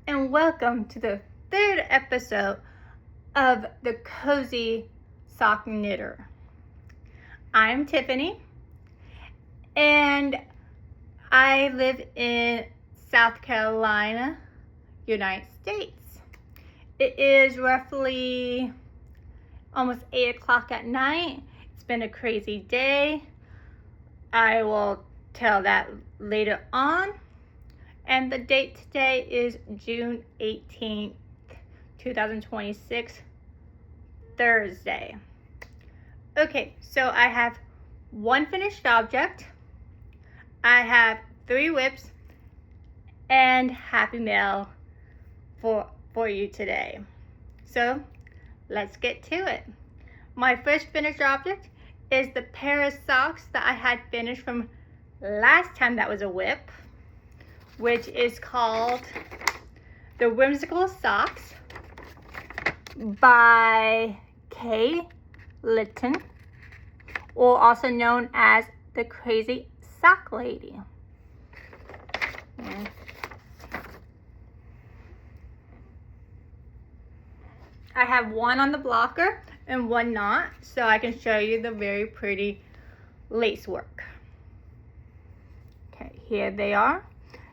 and welcome to the third episode of the Cozy Sock Knitter. I'm Tiffany, and I live in South Carolina, United States. It is roughly almost 8 o'clock at night. It's been a crazy day. I will tell that later on. And the date today is June 18th, 2026, Thursday. Okay, so I have one finished object, I have 3 whips, and Happy Mail for you today. So let's get to it. My first finished object is the pair of socks that I had finished from last time that was a whip, which is called the Whimsical Socks by Kay Litton, or also known as the Crazy Sock Lady. I have one on the blocker and one not, so I can show you the very pretty lace work. Okay, here they are.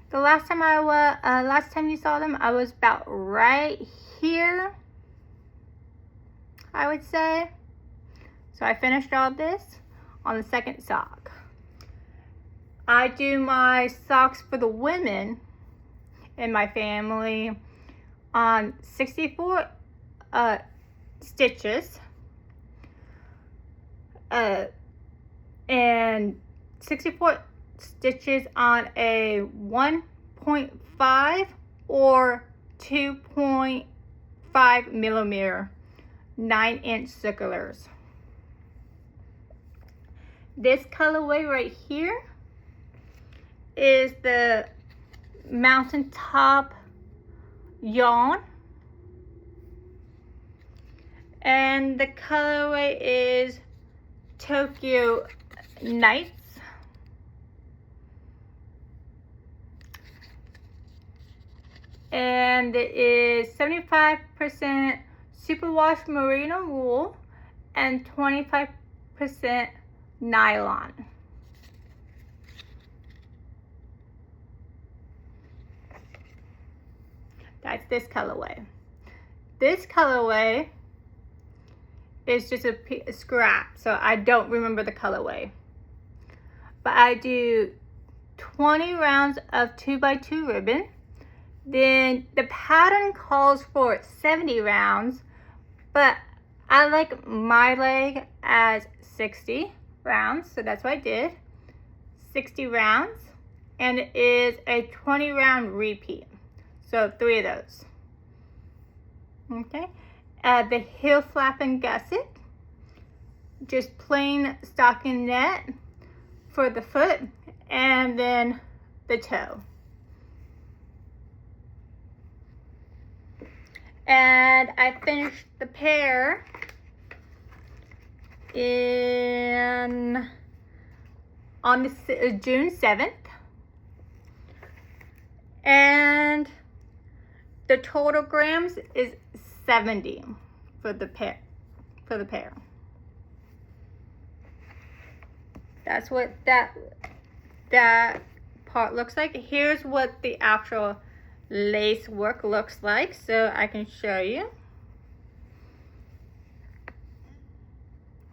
The last time you saw them, I was about right here, I would say. So I finished all this on the second sock. I do my socks for the women in my family on 64 stitches and 64 stitches on a 1.5 or 2.5 millimeter 9-inch circulars. This colorway right here is the mountaintop yarn, and the colorway is Tokyo Nights. And it is 75% superwash merino wool and 25% nylon. That's this colorway. This colorway is just a scrap, so I don't remember the colorway. But I do 20 rounds of 2x2 ribbon. Then the pattern calls for 70 rounds, but I like my leg as 60 rounds, so that's what I did. 60 rounds, and it is a 20 round repeat, so 3 of those. Okay, the heel flap and gusset, just plain stockinette for the foot, and then the toe. And I finished the pair on June 7th, and the total grams is 70 for the pair. That's what that part looks like. Here's what the actual lace work looks like, so I can show you.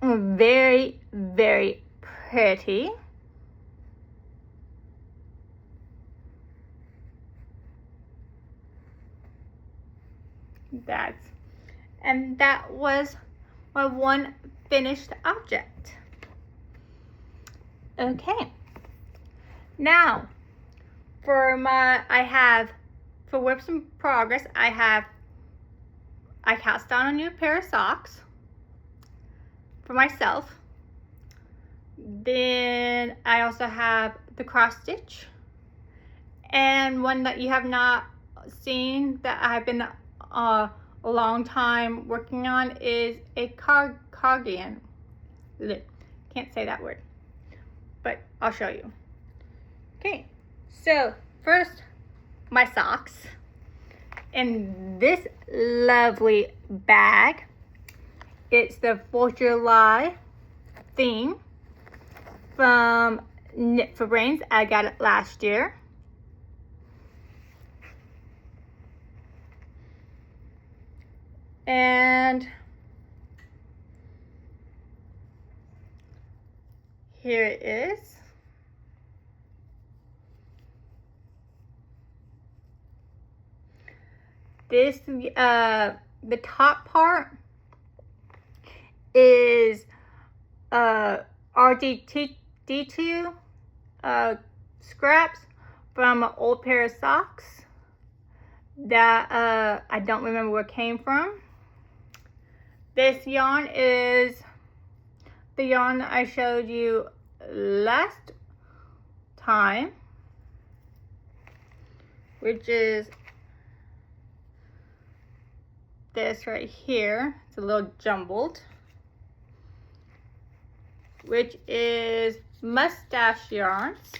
Very, very pretty. That was my one finished object. Okay, now for works in progress, I cast on a new pair of socks for myself. Then I also have the cross stitch, and one that you have not seen that I've been a long time working on is a cardigan. Can't say that word, but I'll show you. Okay, so first, my socks. in this lovely bag. It's the 4th of July theme from Knit for Brains. I got it last year. And here it is. This, the top part is RD2 scraps from an old pair of socks that I don't remember where it came from. This yarn is the yarn that I showed you last time, which is this right here. It's a little jumbled, which is mustache yarns.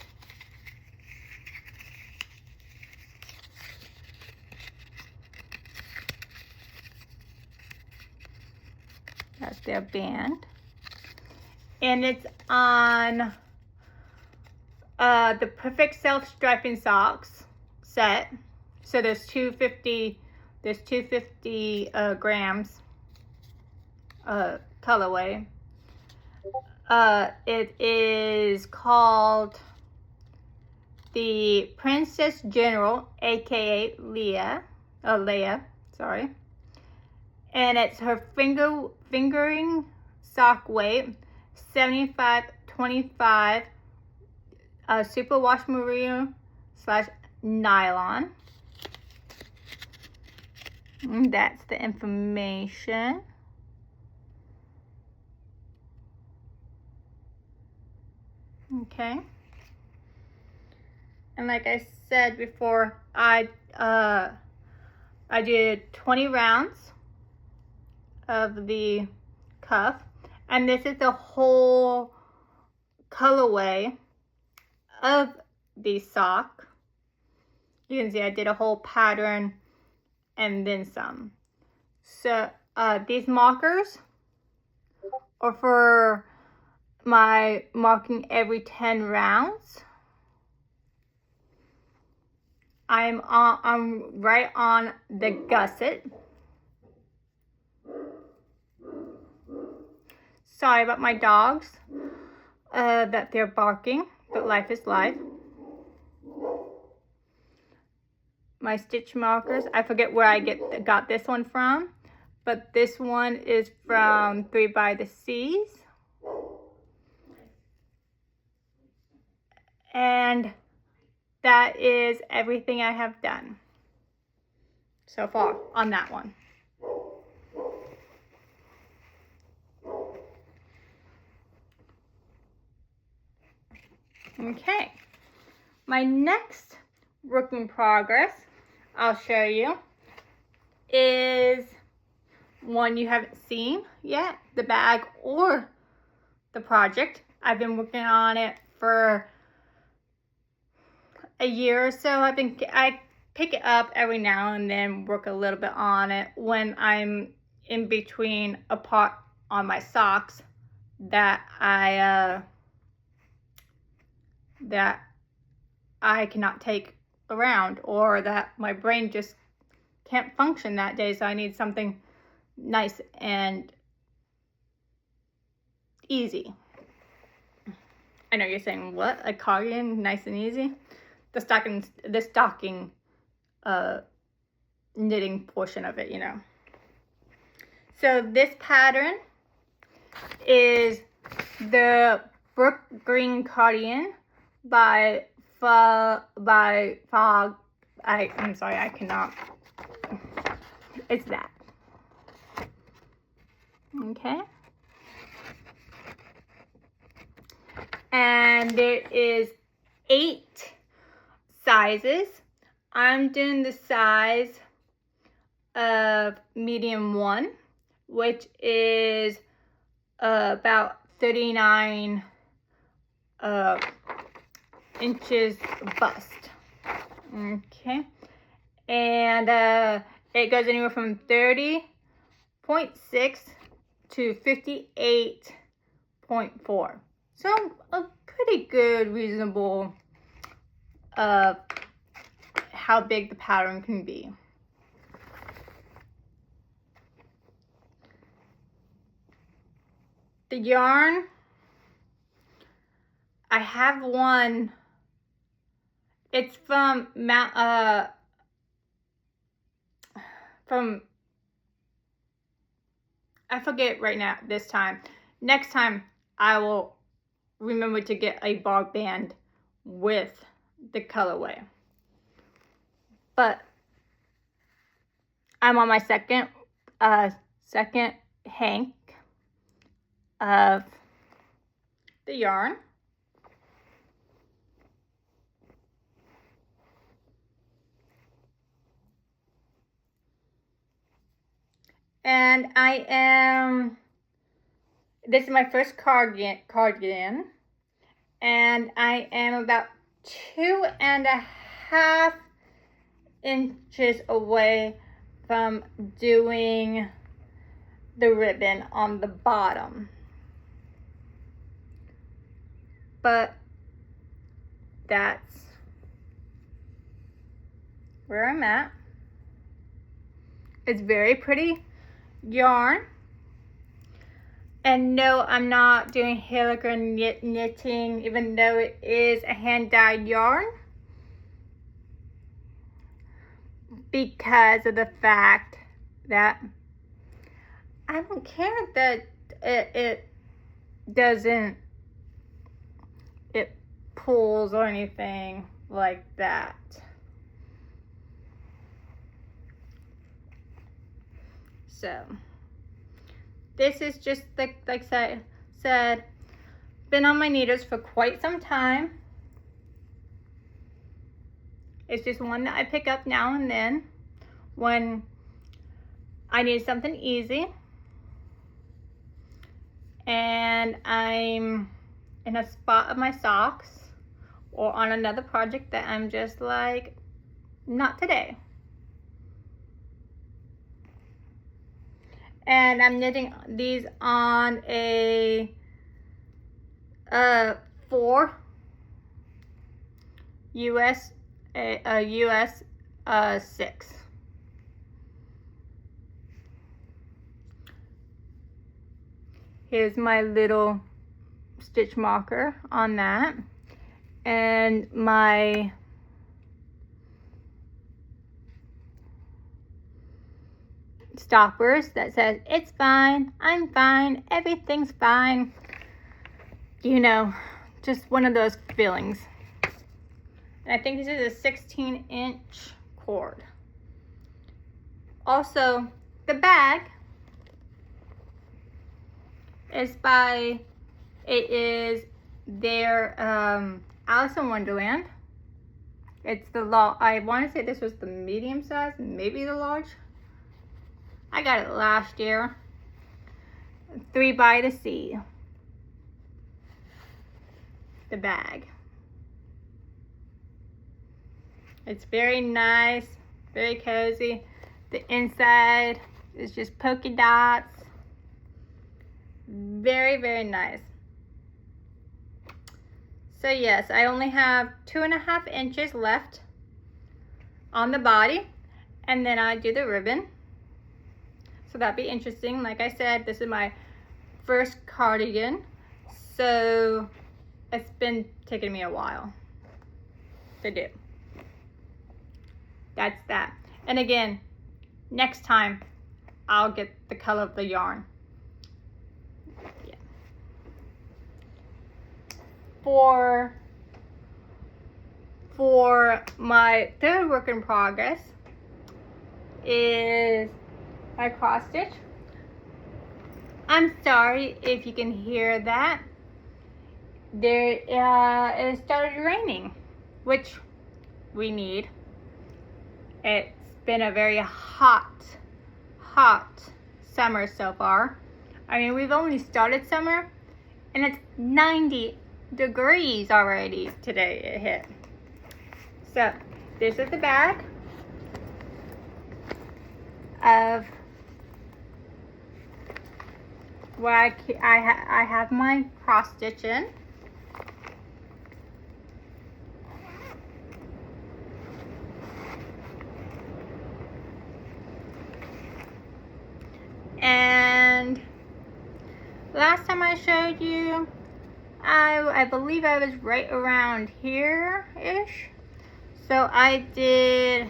That's their band. And it's on the Perfect Self-Striping Socks set. So there's 250 grams colorway. It is called the Princess General, aka Leia, sorry. And it's her fingering sock weight, 75/25 superwash merino / nylon. And that's the information. Okay. And like I said before, I did 20 rounds of the cuff, and this is the whole colorway of the sock. You can see I did a whole pattern and then some. So these markers are for my marking every 10 rounds. I'm right on the gusset. Sorry about my dogs, that they're barking, but life is life. My stitch markers, I forget where I got this one from, but this one is from 3 by the Seas. And that is everything I have done so far on that one. Okay, my next work in progress I'll show you is one you haven't seen yet, the bag or the project. I've been working on it for a year or so. I pick it up every now and then, work a little bit on it when I'm in between a part on my socks that I cannot take around, or that my brain just can't function that day, so I need something nice and easy. I know you're saying, what? A cardigan, nice and easy? The stocking knitting portion of it, you know. So this pattern is the Brook Green Cardigan by Fog. I'm sorry, I cannot. It's that. Okay. And there is 8 sizes. I'm doing the size of medium 1, which is about 39 inches bust. Okay. And it goes anywhere from 30.6 to 58.4. So a pretty good, reasonable how big the pattern can be. The yarn, I have one. It's from I forget right now this time. Next time I will remember to get a bar band with the colorway. But I'm on my second hank of the yarn. And this is my first cardigan, and I am about 2.5 inches away from doing the ribbon on the bottom. But that's where I'm at. It's very pretty yarn. And no, I'm not doing filigree knitting, even though it is a hand-dyed yarn, because of the fact that I don't care that it pulls or anything like that. So this is just like I said, been on my needles for quite some time. It's just one that I pick up now and then when I need something easy and I'm in a spot of my socks or on another project that I'm just like, not today. And I'm knitting these on a 4 US 6. Here's my little stitch marker on that, and my stoppers that says it's fine, I'm fine, everything's fine. You know, just one of those feelings. And I think this is a 16-inch cord. Also, the bag is their Alice in Wonderland. It's the I want to say this was the medium size, maybe the large. I got it last year. 3 by the Sea. The bag. It's very nice, very cozy. The inside is just polka dots. Very, very nice. So yes, I only have 2.5 inches left on the body, and then I do the ribbon. So that'd be interesting. Like I said, this is my first cardigan, so it's been taking me a while to do. That's that. And again, next time I'll get the color of the yarn. Yeah. For my third work in progress is my cross stitch. I'm sorry if you can hear that. It started raining, which we need. It's been a very hot summer so far. I mean, we've only started summer and it's 90 degrees already today it hit. So this is the bag. of where I have my cross stitch in. And last time I showed you, I believe I was right around here-ish. So I did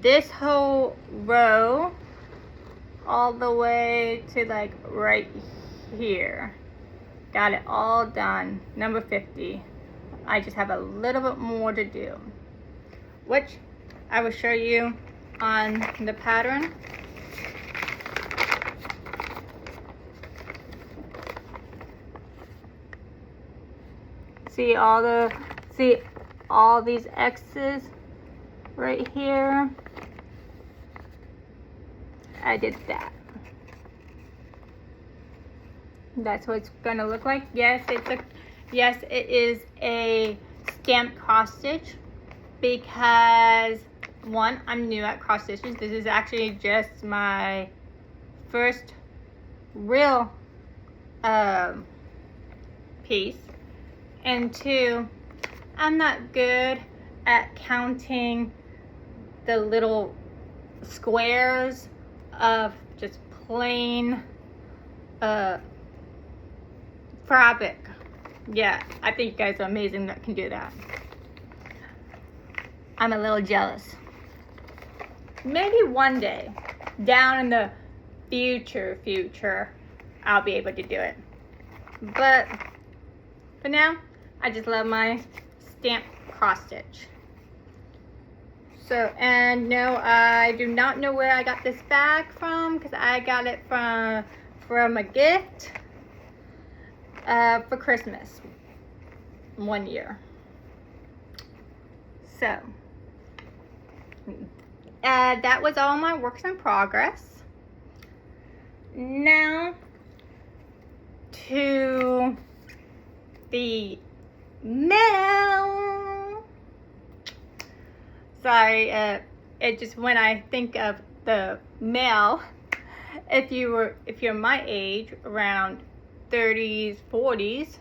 this whole row all the way to like right here. Got it all done, number 50. I just have a little bit more to do, which I will show you on the pattern. See all these X's right here? I did that. That's what it's gonna look like. Yes, it is a stamped cross stitch because one, I'm new at cross stitches. This is actually just my first real piece. And two, I'm not good at counting the little squares of just plain fabric. Yeah, I think you guys are amazing that can do that. I'm a little jealous. Maybe one day, down in the future, I'll be able to do it. But for now, I just love my stamped cross stitch. So, and no, I do not know where I got this bag from, because I got it from a gift for Christmas one year. So, that was all my works in progress. Now, to the mail. Sorry, it just, when I think of the mail, if you're my age, around 30s, 40s,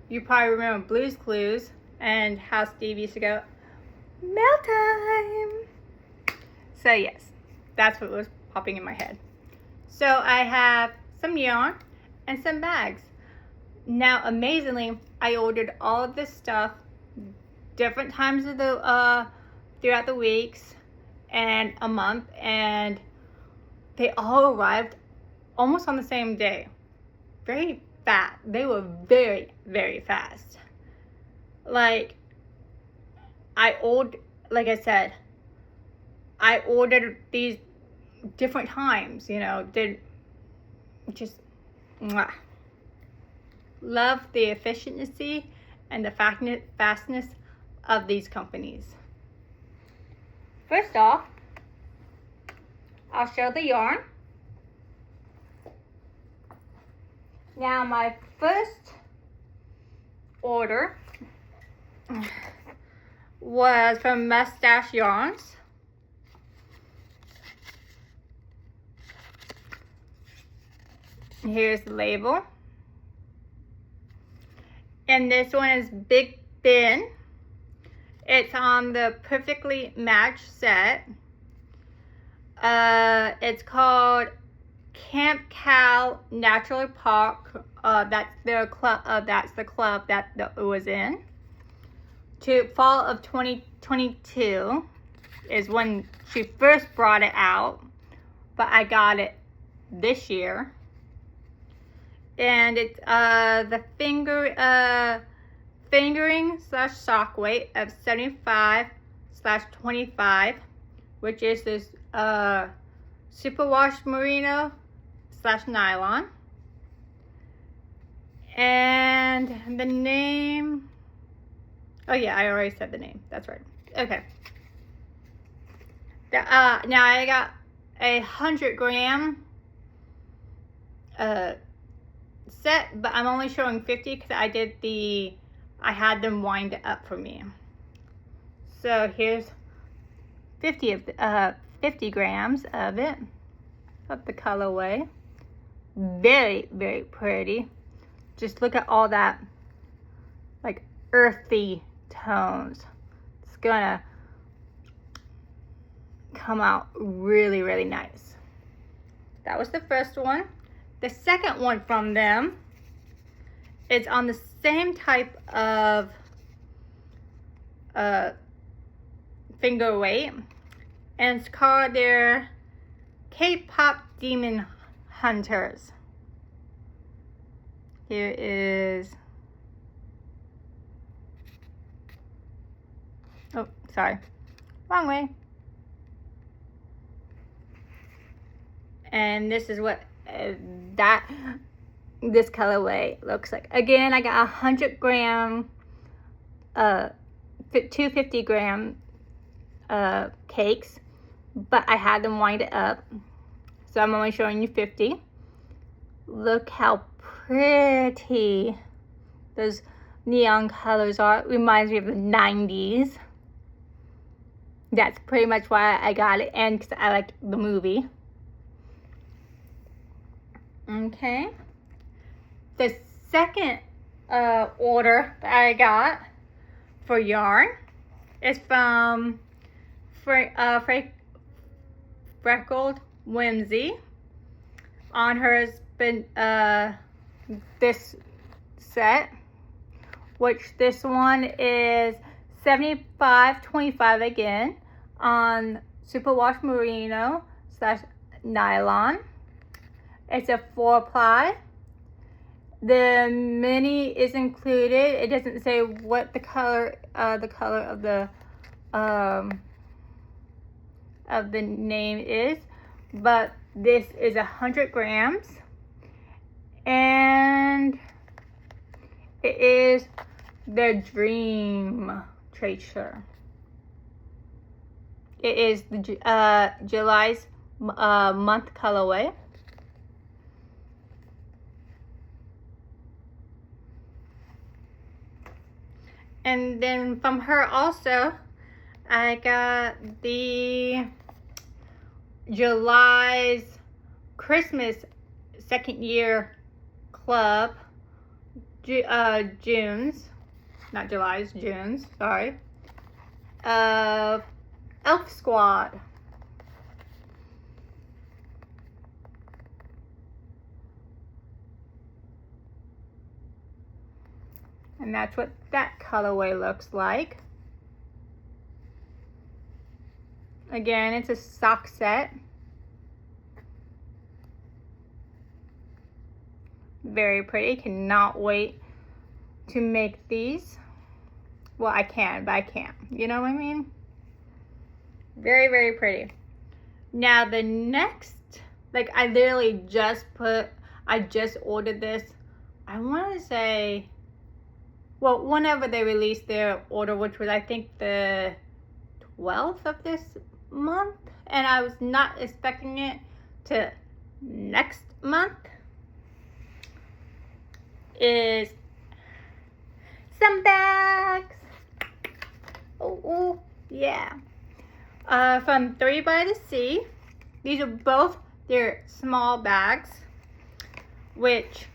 you probably remember Blue's Clues and how Steve used to go, mail time. So yes, that's what was popping in my head. So I have some yarn and some bags. Now, amazingly, I ordered all of this stuff different times of the throughout the weeks and a month, and they all arrived almost on the same day. Very fast. They were very, very fast. Like I said, I ordered these different times, you know, did just mwah. Love the efficiency and the fastness of these companies. First off, I'll show the yarn. Now, my first order was from Mustache Yarns. Here's the label. And this one is Big Bin. It's on the Perfectly Matched set. It's called Camp Cow Natural Park. That's their club. That's the club that it was in. To fall of 2022 is when she first brought it out, but I got it this year. And it's the fingering / sock weight of 75/25, which is this superwash merino / nylon. And the name, oh yeah, I already said the name, that's right. Okay. Now I got 100 gram set, but I'm only showing 50 because I had them wind up for me. So here's 50 of 50 grams of it, of the colorway. Very, very pretty. Just look at all that like earthy tones. It's gonna come out really, really nice. That was the first one. The second one from them is on the same type of finger weight, and it's called their K-pop Demon Hunters. Here is, oh, sorry, wrong way. And this is what this colorway looks like. Again, I got 100 gram, 250 gram cakes, but I had them wind it up. So I'm only showing you 50. Look how pretty those neon colors are. It reminds me of the 90s. That's pretty much why I got it, and because I like the movie. Okay. The second order that I got for yarn is from Freckled Whimsy. On hers been this set, which this one is 75/25 again on superwash merino / nylon. It's a 4-ply. The mini is included. It doesn't say what the color of the name is, but this is 100 grams, and it is the Dream Tracer. It is the July's month colorway. And then from her also, I got the July's Christmas second year club, June's, not July's, June's, sorry, of Elf Squad. And that's what that colorway looks like. Again, it's a sock set. Very pretty. Cannot wait to make these. Well, I can, but I can't. You know what I mean? Very, very pretty. Now the next, like I literally just ordered this. I want to say, well, whenever they released their order, which was I think the 12th of this month, and I was not expecting it to next month, is some bags. Oh yeah. From 3 by the Sea. These are both their small bags, which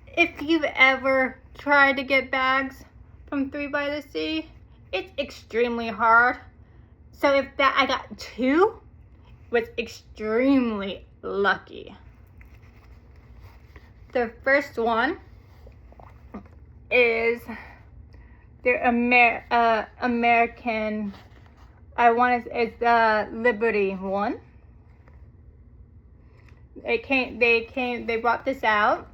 if you've ever tried to get bags from 3 by the Sea, it's extremely hard. So if that I got 2, was extremely lucky. The first one is their American, it's the Liberty one. They brought this out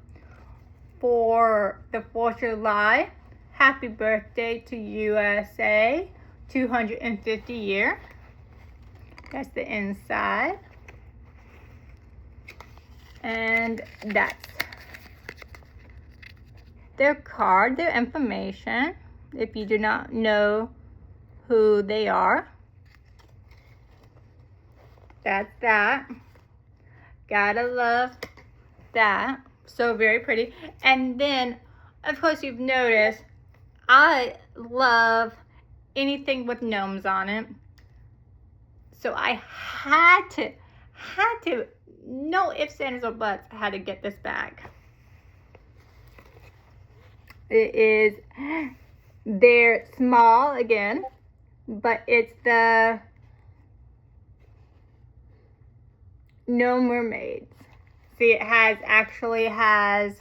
for the 4th of July. Happy birthday to USA, 250 year. That's the inside. And that's their card, their information, if you do not know who they are. That's that. Gotta love that. So very pretty. And then, of course, you've noticed, I love anything with gnomes on it. So I had to, no ifs, ands, or buts, I had to get this bag. They're small again, but it's the No Mermaids. See, it actually has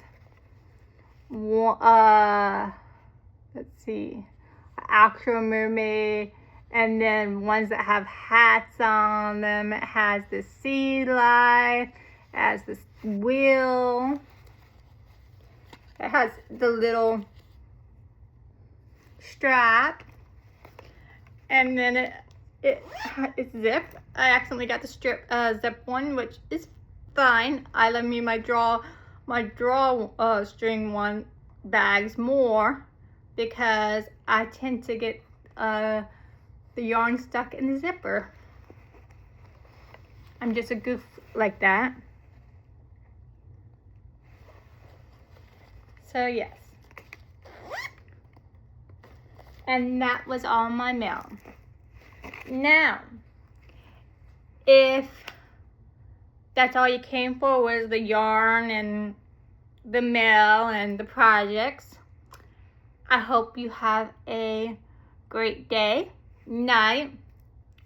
let's see, actual mermaid, and then ones that have hats on them. It has the sea life, it has this wheel, it has the little strap, and then it's zipped. I accidentally got the zip one, which is fine. I love me my drawstring one bags more because I tend to get the yarn stuck in the zipper. I'm just a goof like that. So yes. And that was all my mail. Now, if that's all you came for was the yarn and the mail and the projects, I hope you have a great day, night,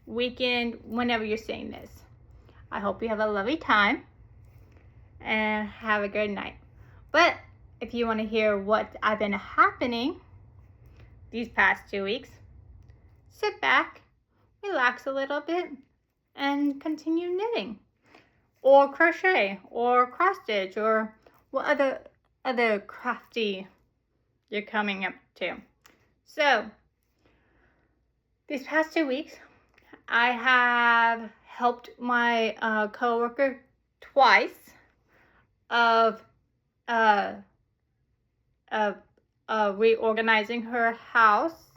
weekend, whenever you're seeing this. I hope you have a lovely time and have a good night. But if you want to hear what I've been happening these past 2 weeks, sit back, relax a little bit, and continue knitting, or crochet, or cross stitch, or what other crafty you're coming up to. So these past 2 weeks, I have helped my coworker twice of reorganizing her house,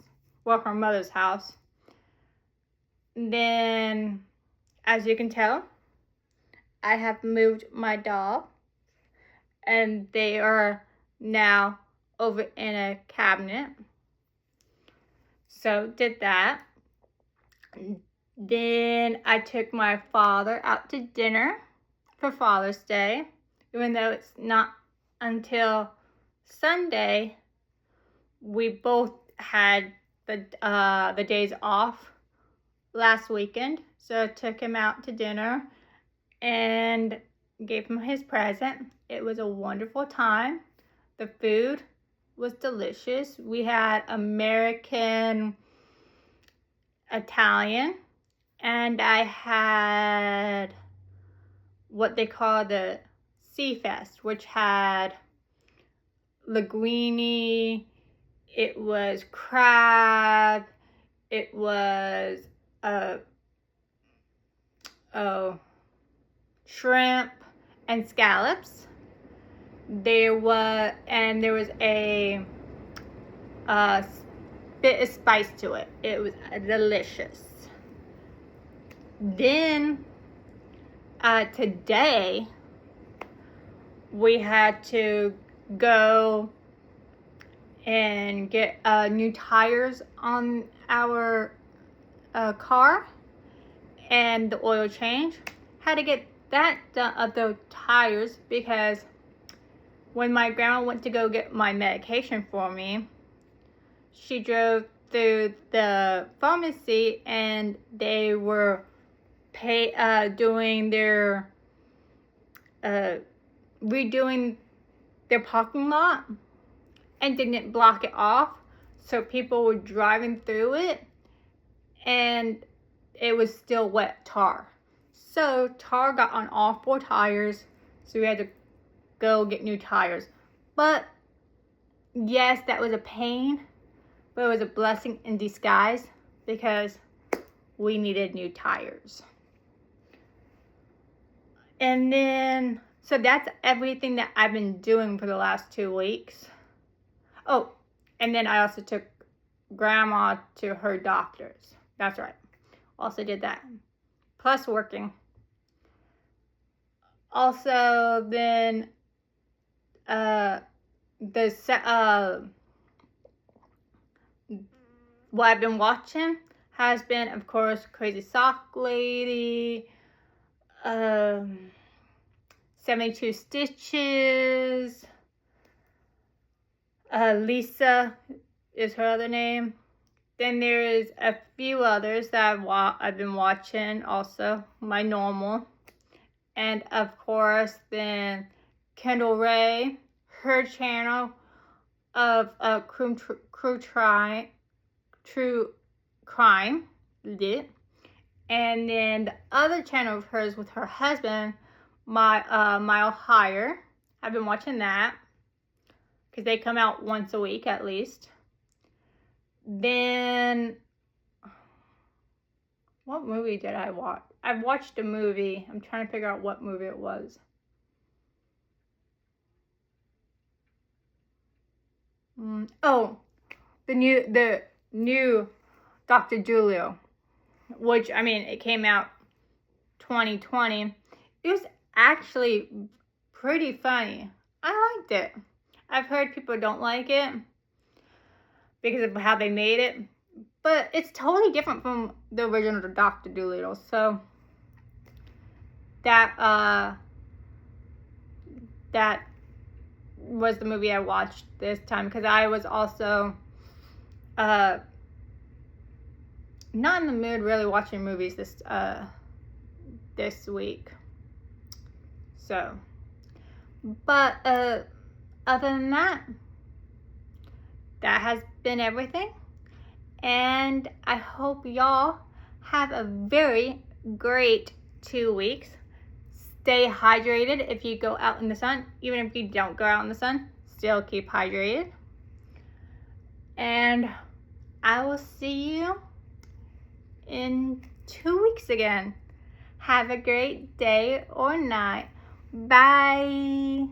well, her mother's house. Then, as you can tell, I have moved my doll, and they are now over in a cabinet. So did that. Then I took my father out to dinner for Father's Day, even though it's not until Sunday. We both had the days off last weekend, so I took him out to dinner and gave him his present. It was a wonderful time. The food was delicious. We had American, Italian, and I had what they call the Sea Fest, which had linguine, it was crab, it was shrimp and scallops. There was a bit of spice to it. It was delicious. Then today we had to go and get new tires on our car and the oil change. Had to get that done of the tires because when my grandma went to go get my medication for me, she drove through the pharmacy and they were doing their redoing their parking lot and didn't block it off, so people were driving through it and it was still wet tar. So tar got on all 4 tires, so we had to go get new tires. But yes, that was a pain, but it was a blessing in disguise because we needed new tires. And then, so that's everything that I've been doing for the last 2 weeks. Oh, and then I also took Grandma to her doctor's. That's right. Also did that. Plus working. Also, then, what I've been watching has been, of course, Crazy Sock Lady, 72 Stitches, Lisa is her other name. Then there is a few others that I've been watching also, my normal. And of course, then Kendall Ray, her channel of true crime, and then the other channel of hers with her husband, Mile Higher. I've been watching that because they come out once a week at least. Then, what movie did I watch? I watched a movie. I'm trying to figure out what movie it was. Oh, the new Dr. Julio, which, I mean, it came out 2020. It was actually pretty funny. I liked it. I've heard people don't like it because of how they made it, but it's totally different from the original Dr. Dolittle. So that was the movie I watched this time, because I was also not in the mood really watching movies this week. So, but other than that, that has been everything, and I hope y'all have a very great 2 weeks. Stay hydrated if you go out in the sun. Even if you don't go out in the sun, still keep hydrated. And I will see you in 2 weeks again. Have a great day or night. Bye.